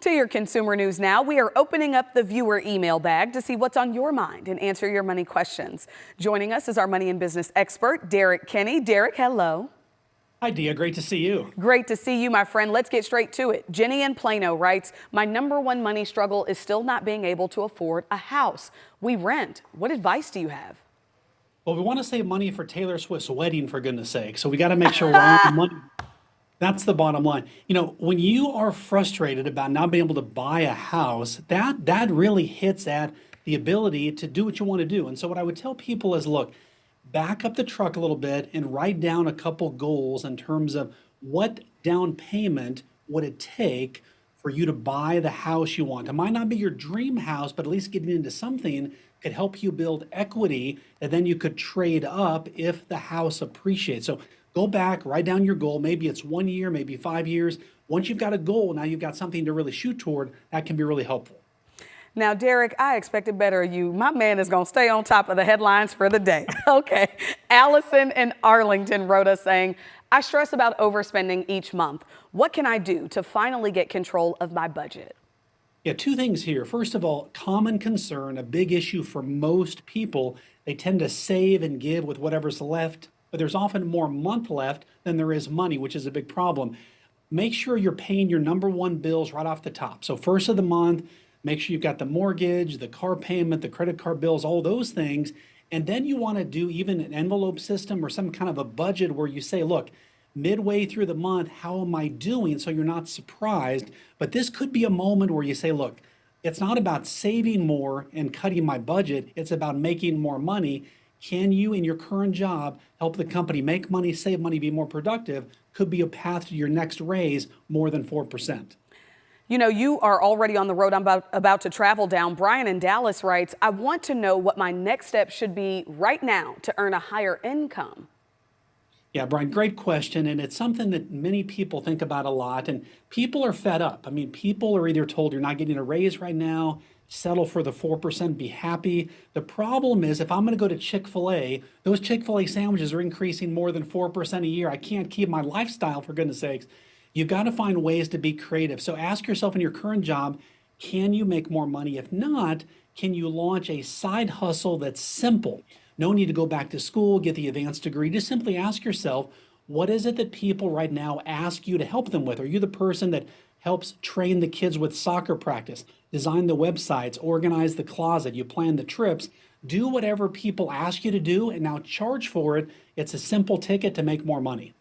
To your consumer news now, we are opening up the viewer email bag to see what's on your mind and answer your money questions. Joining us is our money and business expert, Derrick Kinney. Derrick, hello. Hi, Dia. Great to see you. Great to see you, my friend. Let's get straight to it. Jenny in Plano writes, my #1 money struggle is still not being able to afford a house. We rent. What advice do you have? Well, we want to save money for Taylor Swift's wedding, for goodness sake. So we got to make sure we're on the money. That's the bottom line. When you are frustrated about not being able to buy a house, that really hits at the ability to do what you want to do. And so what I would tell people is, look, back up the truck a little bit and write down a couple goals in terms of what down payment would it take for you to buy the house you want. It might not be your dream house, but at least getting into something could help you build equity, and then you could trade up if the house appreciates. So go back, write down your goal. Maybe it's 1 year, maybe 5 years. Once you've got a goal, now you've got something to really shoot toward. That can be really helpful. Now, Derrick, I expected better of you. My man is going to stay on top of the headlines for the day. Okay. Allison in Arlington wrote us saying, I stress about overspending each month. What can I do to finally get control of my budget? Yeah, two things here. First of all, common concern, a big issue for most people. They tend to save and give with whatever's left, but there's often more month left than there is money, which is a big problem. Make sure you're paying your #1 bills right off the top. So first of the month, make sure you've got the mortgage, the car payment, the credit card bills, all those things. And then you want to do even an envelope system or some kind of a budget where you say, look, midway through the month, how am I doing? So you're not surprised. But this could be a moment where you say, look, it's not about saving more and cutting my budget. It's about making more money. Can you, in your current job, help the company make money, save money, be more productive? Could be a path to your next raise more than 4%. You know, you are already on the road I'm about to travel down. Brian in Dallas writes, I want to know what my next step should be right now to earn a higher income. Yeah, Brian, great question. And it's something that many people think about a lot. And people are fed up. I mean, people are either told you're not getting a raise right now, settle for the 4%, be happy. The problem is if I'm going to go to Chick-fil-A, those Chick-fil-A sandwiches are increasing more than 4% a year. I can't keep my lifestyle, for goodness sakes. You've got to find ways to be creative. So ask yourself in your current job, can you make more money? If not, can you launch a side hustle that's simple? No need to go back to school, get the advanced degree. Just simply ask yourself, what is it that people right now ask you to help them with? Are you the person that helps train the kids with soccer practice, design the websites, organize the closet, you plan the trips? Do whatever people ask you to do and now charge for it. It's a simple ticket to make more money.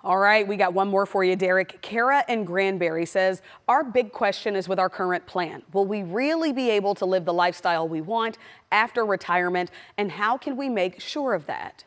All right, we got one more for you, Derrick. Kara in Granbury says, our big question is with our current plan. Will we really be able to live the lifestyle we want after retirement? And how can we make sure of that?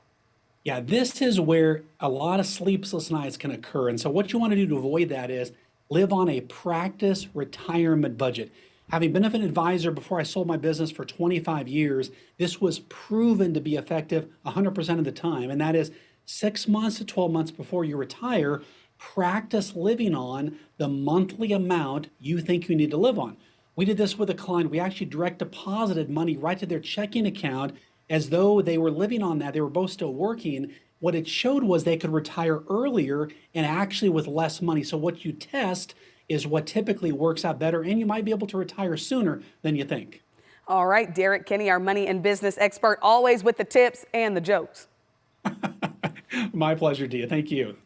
Yeah, this is where a lot of sleepless nights can occur. And so what you want to do to avoid that is live on a practice retirement budget. Having been an advisor before I sold my business for 25 years, this was proven to be effective 100% of the time. And that is 6 months to 12 months before you retire, practice living on the monthly amount you think you need to live on. We did this with a client. We actually direct deposited money right to their checking account as though they were living on that. They were both still working. What it showed was they could retire earlier and actually with less money. So what you test is what typically works out better, and you might be able to retire sooner than you think. All right, Derrick Kinney, our money and business expert, always with the tips and the jokes. My pleasure, Dia. Thank you.